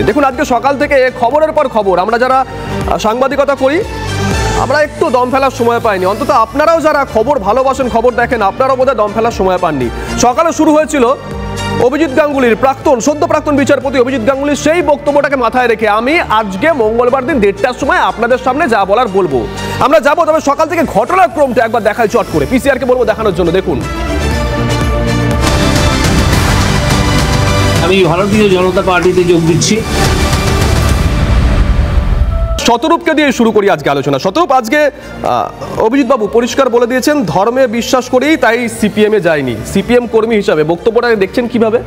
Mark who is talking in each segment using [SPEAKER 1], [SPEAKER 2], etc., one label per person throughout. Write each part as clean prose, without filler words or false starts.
[SPEAKER 1] দেখুন, আজকে সকাল থেকে খবরের পর খবর আমরা যারা সাংবাদিকতা করি আমরা একটু দম ফেলার সময় পাইনি। অন্তত আপনারাও যারা খবর ভালোবাসেন, খবর দেখেন, আপনারাও বোধহয় দম ফেলার সময় পাননি। সকালে শুরু হয়েছিল অভিজিৎ গাঙ্গুলির, সদ্য প্রাক্তন বিচারপতি অভিজিৎ গাঙ্গুলির সেই বক্তব্যটাকে মাথায় রেখে আমি আজকে মঙ্গলবার দিন 1:30টার সময় আপনাদের সামনে যা বলার বলবো। আমরা যাবো, তবে সকাল থেকে ঘটনাক্রমটা একবার দেখাই চট করে, পিসিআরকে বলবো দেখানোর জন্য। দেখুন,
[SPEAKER 2] আমি ভারতীয় জনতা পার্টিতে যোগ দিচ্ছি।
[SPEAKER 1] শতরূপকে দিয়ে শুরু করি আজকে আলোচনা। শতরূপ, আজকে অভিজিৎ বাবু পরিষ্কার বলে দিয়েছেন ধর্মে বিশ্বাস করেই তাই সিপিএমে যায়নি। সিপিএম কর্মী হিসাবে বক্তব্যটা দেখছেন কিভাবে?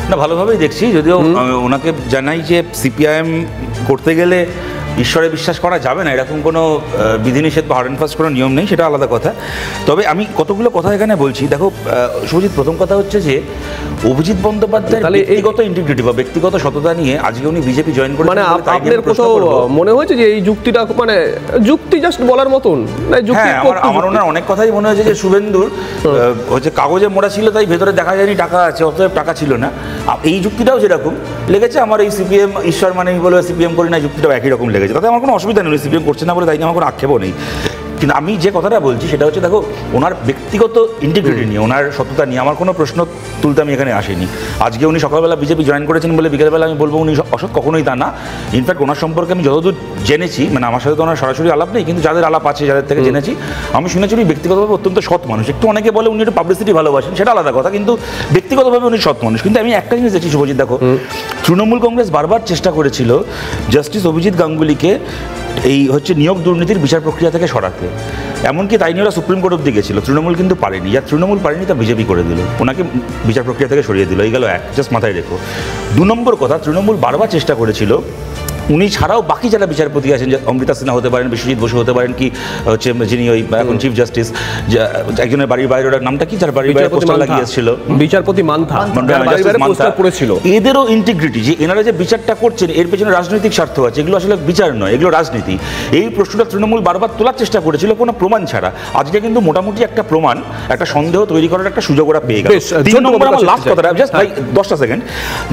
[SPEAKER 3] না, ভালোভাবেই দেখছি, যদিও ওনাকে জানাই যে সিপিআইএম করতে গেলে ঈশ্বরে বিশ্বাস করা যাবে না, এরকম কোনো বিধিনিষেধ বা হার্ড অ্যান্ড ফাস্ট কোনো নিয়ম নেই, সেটা আলাদা কথা। তবে আমি কতগুলো কথা এখানে বলছি। দেখো শুভজিৎ, প্রথম কথা হচ্ছে যে অভিজিৎ বন্দ্যোপাধ্যায়ের ব্যক্তিগত ইন্টিগ্রিটি বা ব্যক্তিগত সততা নিয়ে আজকে উনি বিজেপি জয়েন করেছেন,
[SPEAKER 1] মানে আপনার কোথাও মনে হয়েছে যে এই যুক্তিটা মানে যুক্তি জাস্ট বলার মতন?
[SPEAKER 3] হ্যাঁ, আমার ওনার অনেক কথাই মনে হয়েছে যে শুভেন্দুর হচ্ছে কাগজে মোড়া ছিল তাই ভেতরে দেখা যায়নি টাকা আছে, অতএব টাকা ছিল না। এই যুক্তিটাও যেরকম লেগেছে আমার এই সিপিএম ঈশ্বর মানে বলে সিপিএম করি না যুক্তিটাও একই রকম লেগেছে। তাতে আমার কোনো অসুবিধা নেই, সিপিএম করছে না বলে তাই নিয়ে আমার কোনো আক্ষেপও নেই। কিন্তু আমি যে কথাটা বলছি সেটা হচ্ছে, দেখো ওনার ব্যক্তিগত ইন্টিগ্রিটি নিয়ে, ওনার সততা নিয়ে আমার কোনো প্রশ্ন তুলতে আমি এখানে আসিনি। আজকে উনি সকালবেলা বিজেপি জয়েন করেছেন বলে বিকেলবেলা আমি বলবো উনি অসৎ, কখনোই তা না। ইনফ্যাক্ট ওনার সম্পর্কে আমি যতদূর জেনেছি, মানে আমার সাথে তো ওনার সরাসরি আলাপ নেই, কিন্তু যাদের আলাপ আছে, যাদের থেকে জেনেছি, আমি শুনেছি উনি ব্যক্তিগতভাবে অত্যন্ত সৎ মানুষ। একটু অনেকে বলে উনি একটু পাবলিসিটি ভালোবাসেন, সেটা আলাদা কথা, কিন্তু ব্যক্তিগতভাবে উনি সৎ মানুষ। কিন্তু আমি একটা জিনিস দেখছি শুভজিৎ, দেখো তৃণমূল কংগ্রেস বারবার চেষ্টা করেছিল জাস্টিস অভিজিৎ গাঙ্গুলিকে এই হচ্ছে নিয়োগ দুর্নীতির বিচার প্রক্রিয়া থেকে সরাতে, এমনকি তাই নিয়ে ওরা সুপ্রিম কোর্ট অব্দি গেছিল। তৃণমূল কিন্তু পারেনি, যা তৃণমূল পারেনি তা বিজেপি করে দিল, ওনাকে বিচার প্রক্রিয়া থেকে সরিয়ে দিল। এই গেল এক, জাস্ট মাথায় রেখো। 2 নম্বর কথা, তৃণমূল বারবার চেষ্টা করেছিল উনি ছাড়াও বাকি যারা বিচারপতি আছেন, যে অমৃতা সিনহা হতে পারেন, বিশ্বজিৎ বসু হতে পারেন, কি হচ্ছে যিনি ওই এখন চিফ জাস্টিস, একজনের বাড়ির বাইরে, ওটার নামটা কি, যার বাড়ির বাইরে পোস্টার লাগিয়েছিল, বিচারপতি মান্থা, এদেরও ইন্টিগ্রিটি, যে এনারা যে বিচারটা করছেন এর পেছনে রাজনৈতিক স্বার্থ আছে, এগুলো আসলে বিচার নয়, এগুলো রাজনীতি। এই প্রশ্নটা তৃণমূল বারবার তোলার চেষ্টা করেছিল কোনো প্রমাণ ছাড়া। আজকে কিন্তু মোটামুটি একটা প্রমাণ, একটা সন্দেহ তৈরি করার একটা সুযোগ ওরা পেয়ে গেল। 3 নম্বর আমার লাস্ট কথাটা, জাস্ট ভাই 10টা সেকেন্ড।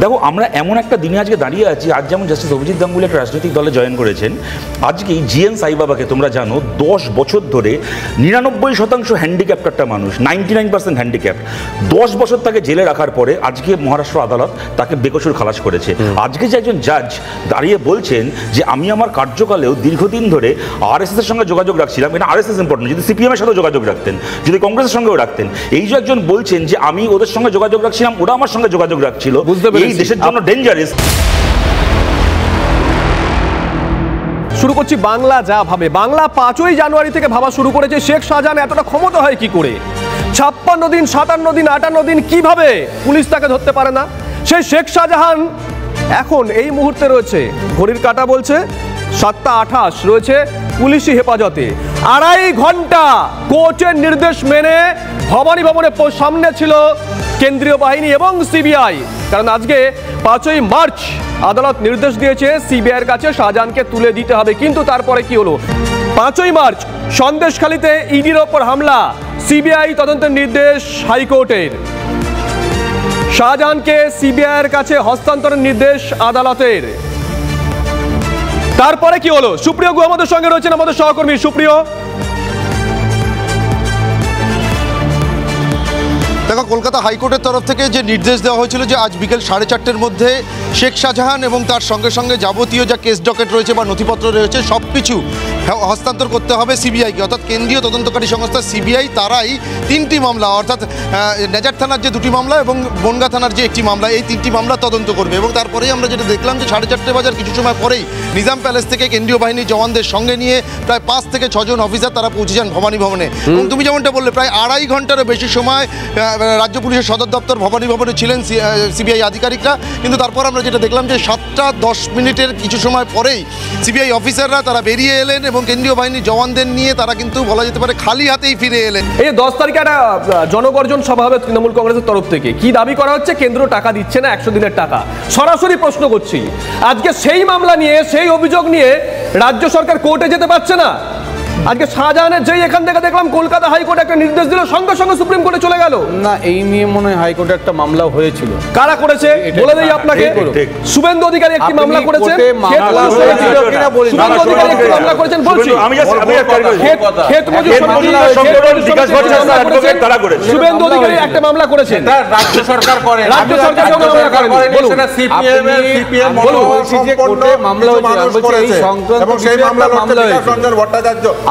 [SPEAKER 3] দেখো আমরা এমন একটা দিনে আজকে দাঁড়িয়ে আছি, আজ যেমন জাস্টিস অভিজিৎ গাঙ্গুলি একটা রাজনৈতিক দলে জয়েন করেছেন, আজকে জিএন সাইবাবাকে তোমরা জানো 10 বছর ধরে 99% হ্যান্ডিক্যাপ্ট একটা মানুষ, 99% হ্যান্ডিক্যাপ্ট, 10 বছর তাকে জেলে রাখার পরে আজকে মহারাষ্ট্র আদালত তাকে বেকসুর খালাস করেছে। আজকে যে একজন জাজ দাঁড়িয়ে বলছেন যে আমি আমার কার্যকালেও দীর্ঘদিন ধরে আরএসএস এর সঙ্গে যোগাযোগ রাখছিলাম, এটা আরএসএস ইম্পর্টেন্ট, যদি সিপিএম এর সাথে যোগাযোগ রাখতেন, যদি কংগ্রেসের সঙ্গেও রাখতেন, এই যে একজন বলছেন যে আমি ওদের সঙ্গে যোগাযোগ রাখছিলাম, ওরা আমার সঙ্গে যোগাযোগ রাখছিল, এই দেশের জন্য ডেঞ্জারাস।
[SPEAKER 1] শুরু করছি বাংলা যা ভাবে। বাংলা 5ই জানুয়ারি থেকে ভাবা শুরু করেছে শেখ শাহজাহান এতটা ক্ষমতা হয় কি করে, 56 দিন, 57 দিন, 58 দিন কিভাবে পুলিশ তাকে ধরতে পারে না। সেই শেখ শাহজাহান এখন এই মুহূর্তে রয়েছে, ঘড়ির কাঁটা বলছে 7:28 রয়েছে পুলিশি হেফাজতে। 2.5 ঘন্টা কোর্টের নির্দেশ মেনে ভবানী ভবনের সামনে ছিল কেন্দ্রীয় বাহিনী এবং সিবিআই, কারণ আজকে 5ই মার্চ আদালত নির্দেশ দিয়েছে সিবিআইয়ের কাছে শাহজাহানকে তুলে দিতে হবে। কিন্তু তারপরে কি হলো? 5ই মার্চ সন্দেশখালীতে ইডির ওপর হামলা, সিবিআই তদন্তের নির্দেশ হাইকোর্টের, শাহজাহানকে সিবিআইয়ের কাছে হস্তান্তরের নির্দেশ আদালতের। তারপরে কি হলো? সুপ্রিয় গুহ আমাদের সঙ্গে রয়েছেন, আমাদের সহকর্মী সুপ্রিয়।
[SPEAKER 4] দেখো, কলকাতা হাইকোর্টের তরফ থেকে যে নির্দেশ দেওয়া হয়েছিল যে আজ বিকেল 4:30-র মধ্যে শেখ শাহজাহান এবং তার সঙ্গে সঙ্গে যাবতীয় যা কেস ডকেট রয়েছে বা নথিপত্র রয়েছে সব কিছু হস্তান্তর করতে হবে সিবিআইকে, অর্থাৎ কেন্দ্রীয় তদন্তকারী সংস্থা সিবিআই। তারাই 3টি মামলা, অর্থাৎ নেজার থানার যে 2টি মামলা এবং বনগাঁ থানার যে 1টি মামলা, এই 3টি মামলা তদন্ত করবে। এবং তারপরেই আমরা যেটা দেখলাম যে 4:30 বাজার কিছু সময় পরেই নিজাম প্যালেস থেকে কেন্দ্রীয় বাহিনীর জওয়ানদের সঙ্গে নিয়ে প্রায় 5 থেকে 6 জন অফিসার তারা পৌঁছে যান ভবানী ভবনে। এবং তুমি যেমনটা বললে, প্রায় 2.5 ঘন্টারও বেশি সময় রাজ্য পুলিশের সদর দপ্তর ভবানী ভবনে ছিলেন সিবিআই আধিকারিকরা। কিন্তু তারপর আমরা যেটা দেখলাম যে 7:10 কিছু সময় পরেই সিবিআই অফিসাররা তারা বেরিয়ে এলেন এবং কেন্দ্রীয় বাহিনীর জওয়ানদের নিয়ে তারা কিন্তু বলা যেতে পারে খালি হাতেই ফিরে এলেন।
[SPEAKER 1] এই 10 তারিখে একটা জনগর্জন সভা হবে তৃণমূল কংগ্রেসের তরফ থেকে। কি দাবি করা হচ্ছে? কেন্দ্র টাকা দিচ্ছে না, 100 দিনের টাকা। সরাসরি প্রশ্ন করছি, আজকে সেই মামলা নিয়ে, সেই অভিযোগ নিয়ে রাজ্য সরকার কোর্টে যেতে পারছে না। আজকে শাহজাহানের যেই এখান থেকে দেখলাম কলকাতা হাইকোর্ট একটা নির্দেশ দিল, সঙ্গে সঙ্গে সুপ্রিম কোর্টে চলে গেল।
[SPEAKER 5] না, এই নিয়ে মনে হয় হাইকোর্টে একটা মামলাও হয়েছিল।
[SPEAKER 1] কারা করেছে বলে দেই আপনাকে। শুভেন্দু অধিকারী একটি মামলা করেছেন, শুভেন্দু অধিকারী একটি মামলা করেছেন বলছি, শুভেন্দু অধিকারী একটা মামলা করেছেন,
[SPEAKER 5] রাজ্য সরকার করে,
[SPEAKER 1] রাজ্য সরকার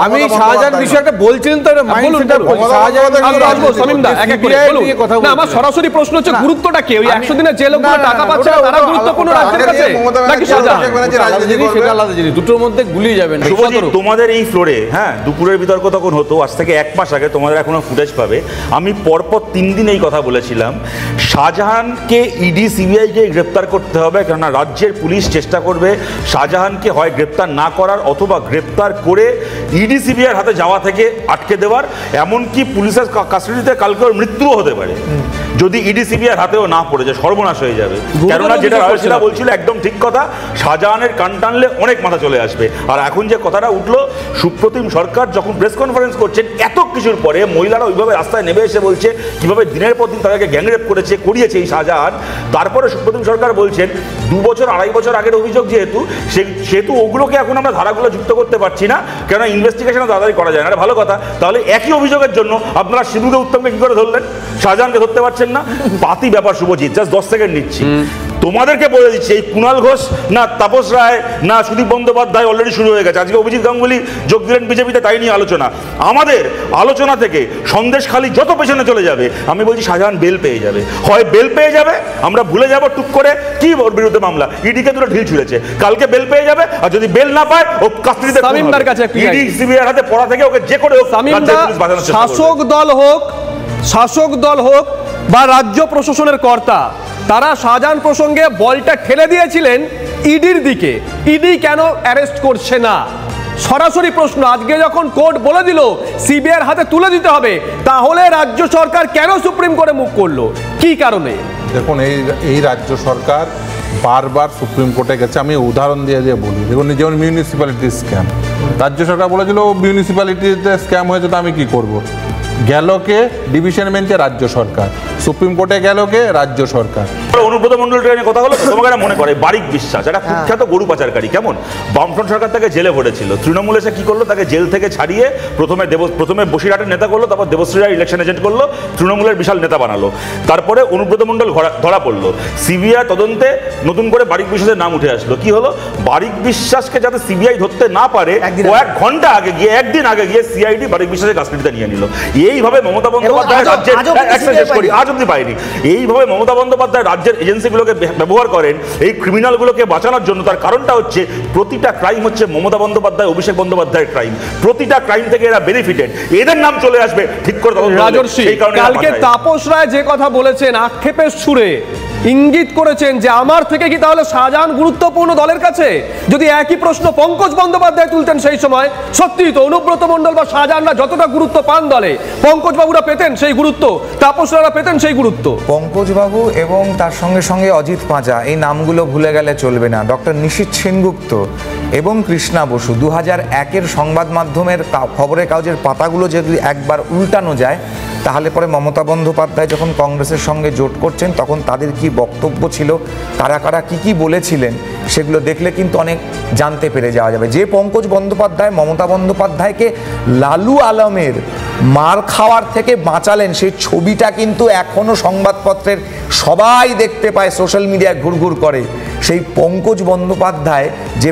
[SPEAKER 5] আমি শাহজাহান বিষয়টা বলছিলেন তো,
[SPEAKER 1] আমার সরাসরি প্রশ্ন হচ্ছে গুরুত্বটা কি? ওই 100 দিনের যে লোকগুলো টাকা পাচ্ছে না তারা গুরুত্বপূর্ণ রাজ্যের কাছে নাকি শাহজাহান?
[SPEAKER 5] সেটা আলাদা জিনিস, দুটোর মধ্যে গুলিয়ে যাবেন।
[SPEAKER 3] তোমাদের এই ফ্লোরে হ্যাঁ দুপুরের বিতর্ক তখন হতো, আজ থেকে 1 মাস আগে, তোমাদের এখনো ফুটেজ পাবে। আমি পরপর 3 দিন এই কথা বলেছিলাম, শাহজাহানকে ইডি সিবিআইকে গ্রেপ্তার করতে হবে, কেননা রাজ্যের পুলিশ চেষ্টা করবে শাহজাহানকে হয় গ্রেপ্তার না করার অথবা গ্রেপ্তার করে ইডি সিবিআইয়ের হাতে যাওয়া থেকে আটকে দেওয়ার। এমনকি পুলিশের কাস্টাডিতে কালকে ওর মৃত্যুও হতে পারে যদি ইডি সিবিআইয়ের হাতেও না পড়ে যায়, সর্বনাশ হয়ে যাবে। কেননা যেটা রাজনীতি বলছিল একদম ঠিক কথা, শাহজাহানের কান টানলে অনেক মাথা চলে আসবে। আর এখন যে কথাটা উঠলো, সুপ্রতিম সরকার যখন প্রেস কনফারেন্স করছেন এত কিছুর পরে, মহিলারা ওইভাবে রাস্তায় নেমে এসে বলছে কিভাবে দিনের পর দিন তাদেরকে গ্যাংরেপ করিয়েছে এই শাহজাহান, তারপরে সুপ্রতিম সরকার বলছেন 2 বছর 2.5 বছর আগের অভিযোগ সেহেতু ওগুলোকে এখন আমরা ধারাগুলো যুক্ত করতে পারছি না, কেননা ইনভেস্টিগেশন তাড়াতাড়ি করা যায় না। ভালো কথা, তাহলে একই অভিযোগের জন্য আপনারা সিধুকে উত্তমকে কি করে ধরলেন, শাহজাহানকে ধরতে পারছেন না? পাতি ব্যাপার শুভজিৎ, জাস্ট 10 সেকেন্ড নিচ্ছি। তোমাদেরকে বলে দিচ্ছি, এই কুণাল ঘোষ না তাপস রায় না সুদীপ বন্দ্যোপাধ্যায় অলরেডি শুরু হয়ে গেছে। আজকে অভিজিৎ গাঙ্গুলি যোগ দিলেন বিজেপিতে, তাই নিয়ে আলোচনা। আমাদের আলোচনা থেকে সন্দেশখালি যত পেছনে চলে যাবে, আমি বলছি শাহজাহান বেল পেয়ে যাবে, হয় বেল পেয়ে যাবে, আমরা ভুলে যাব টুক করে কি ওর বিরুদ্ধে মামলা, ইডিকে দুটো ঢিল ছুঁড়েছে, কালকে বেল পেয়ে যাবে। আর যদি বেল না পায়, ও কাস্টডিতে
[SPEAKER 1] সামিমদার কাছে
[SPEAKER 3] ইডি সিবিআইয়ের হাতে পড়া থেকে ওকে যে করে
[SPEAKER 1] শাসক দল হোক বা রাজ্য প্রশাসনের কর্তা, তারা শাহজাহান প্রসঙ্গে বলটা ঠেলে দিয়েছিলেন ইডির দিকে। ইডি কেন অ্যারেস্ট করছে না? সরাসরি প্রশ্ন। আজকে যখন কোর্ট বলে দিল সিবিআইয়ের হাতে তুলে দিতে হবে, তাহলে রাজ্য সরকার কেন সুপ্রিম কোর্টে মুখ করলো? কি কারণে?
[SPEAKER 6] দেখুন, এই রাজ্য সরকার বারবার সুপ্রিম কোর্টে গেছে। আমি উদাহরণ দিয়ে বলি, দেখুন যেমন মিউনিসিপ্যালিটি স্ক্যাম, রাজ্য সরকার বলেছিল মিউনিসিপ্যালিটিতে স্ক্যাম হয়েছে, তো আমি কি করব? গেল কে? ডিভিশন বেঞ্চে রাজ্য সরকার। সুপ্রিম কোর্টে গেল কে? রাজ্য সরকার।
[SPEAKER 3] অনুব্রত মন্ডল ট্রেনে কথা হলো, তোমাকে মনে করে বারিক বিশ্বাস একটা কুখ্যাত গরু পাচারকারী, কেমন বামফ্রন্ট সরকার তাকে জেলে ভরেছিল, তৃণমূল এসে কি করলো, তাকে জেল থেকে ছাড়িয়ে প্রথমে বসিরহাটের নেতা করলো, তারপর দেবশ্রীরা ইলেকশন এজেন্ট করলো, তৃণমূলের বিশাল নেতা বানালো। তারপরে অনুব্রত মন্ডল ধরা পড়লো, সিবিআই তদন্তে নতুন করে বারিক বিশ্বাসের নাম উঠে আসলো। কি হলো? বারিক বিশ্বাসকে যাতে সিবিআই ধরতে না পারে, কয়েক ঘন্টা আগে গিয়ে, একদিন আগে গিয়ে সিআইডি বারিক বিশ্বাসের কাস্টডিতে নিয়ে নিল। এইভাবে মমতা বন্দ্যোপাধ্যায় রাজ্যের আজ অব্দি পায়নি। এইভাবে মমতা বন্দ্যোপাধ্যায় রাজ্যের এজেন্সিগুলোকে ব্যবহার করেন এই ক্রিমিনালগুলোকে বাঁচানোর জন্য। তার কারণটা হচ্ছে প্রতিটা ক্রাইম হচ্ছে মমতা বন্দ্যোপাধ্যায়, অভিষেক বন্দ্যোপাধ্যায়ের ক্রাইম। প্রতিটা ক্রাইম থেকে এরা বেনিফিটেড, এদের নাম চলে আসবে ঠিক করে।
[SPEAKER 1] রাজর্ষি, কালকে তাপস রায় যে কথা বলেছেন আক্ষেপের সুরে ইঙ্গিত করেছেন যে আমার থেকে কি তাহলে শাহজাহান গুরুত্বপূর্ণ দলের কাছে? যদি একই প্রশ্ন পঙ্কজ বন্দ্যোপাধ্যায় তুলতেন সেই সময়, সত্যি তো অনুব্রত মণ্ডল বা শাহজাহানরা যতটা গুরুত্ব পান দলে, পঙ্কজ বাবুরা পেতেন সেই গুরুত্ব, তাপসরা পেতেন সেই গুরুত্ব।
[SPEAKER 7] পঙ্কজ বাবু এবং তার সঙ্গে সঙ্গে অজিত পাঁজা, এই নামগুলো ভুলে গেলে চলবে না। ডক্টর নিশীথ সেনগুপ্ত এবং কৃষ্ণা বসু, 2001-এর সংবাদ মাধ্যমের খবরের কাগজের পাতাগুলো যদি একবার উল্টানো যায়, তাহলে পরে মমতা বন্দ্যোপাধ্যায় যখন কংগ্রেসের সঙ্গে জোট করছেন তখন তাদের কি বক্তব্য ছিল, কারা কারা কি বলেছিলেন, সেগুলো দেখলে কিন্তু অনেক জানতে পেরে যাওয়া যাবে। যে পঙ্কজ বন্দ্যোপাধ্যায় মমতা বন্দ্যোপাধ্যায়কে লালু আলমের মার খাওয়ার থেকে বাঁচালেন, সেই ছবিটা কিন্তু এখনও সংবাদপত্রের সবাই দেখতে পায়, সোশ্যাল মিডিয়ায় ঘুরঘুর করে। সেই পঙ্কজ বন্দ্যোপাধ্যায় যে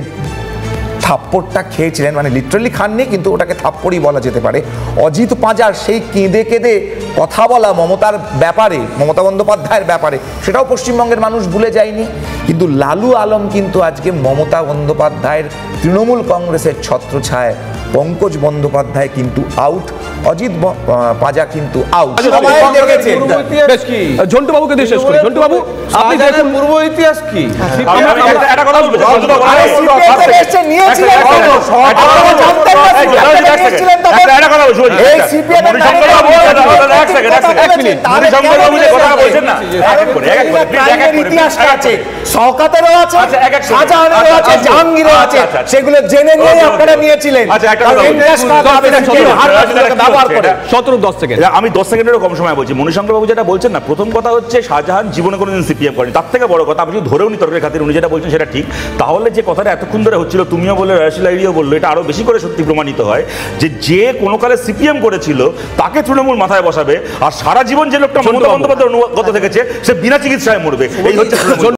[SPEAKER 7] থাপ্পড়টা খেয়েছিলেন, মানে লিটারালি খাননি, কিন্তু ওটাকে থাপ্পড়ই বলা যেতে পারে, অজিত পাঁজার সেই কেঁদে কেঁদে কথা বলা মমতার ব্যাপারে, মমতা বন্দ্যোপাধ্যায়ের ব্যাপারে, সেটাও পশ্চিমবঙ্গের মানুষ ভুলে যায়নি। কিন্তু লালু আলম কিন্তু আজকে মমতা বন্দ্যোপাধ্যায়ের তৃণমূল কংগ্রেসের ছত্রছায়ায়, পঙ্কজ বন্দ্যোপাধ্যায় কিন্তু আউট, অজিত পাঁজা কিন্তু আউট।
[SPEAKER 1] বেশ, ঝন্টু বাবুকে দিয়ে শেষ করি। ঝন্টু বাবু, আপনি দেখুন
[SPEAKER 5] পূর্ব ইতিহাস কি?
[SPEAKER 3] একটা কথা বলবো,
[SPEAKER 8] শওকতেরও আছে, শাহজাহানেরও আছে, জাহাঙ্গীরেরও আছে, সেগুলো জেনে নিয়ে আপনারা নিয়েছিলেন।
[SPEAKER 3] আমি 10 সেকেন্ডেরও কম সময় বলছি। মণিশঙ্কর বাবু যেটা বলছেন না, প্রথম কথা হচ্ছে শাহজাহান জীবনে কোনোদিন সিপিএম করেনি। তার থেকে বড় কথা, আমি যদি ধরেও নি তর্কের খাতির উনি যেটা বলছেন সেটা ঠিক, তাহলে যে কথাটা এতক্ষণ ধরে হচ্ছিল, তুমিও বললে রাশিলাইরিও বললো, এটা আরো বেশি করে সত্যি প্রমাণিত হয় যে কোনো কালে সিপিএম করেছিল তাকে তৃণমূল মাথায় বসাবে, আর সারা জীবন যে লোকটা মমতা বন্দ্যোপাধ্যায়ের অনুগত থেকেছে সে বিনা চিকিৎসায় মরবে। এই হচ্ছে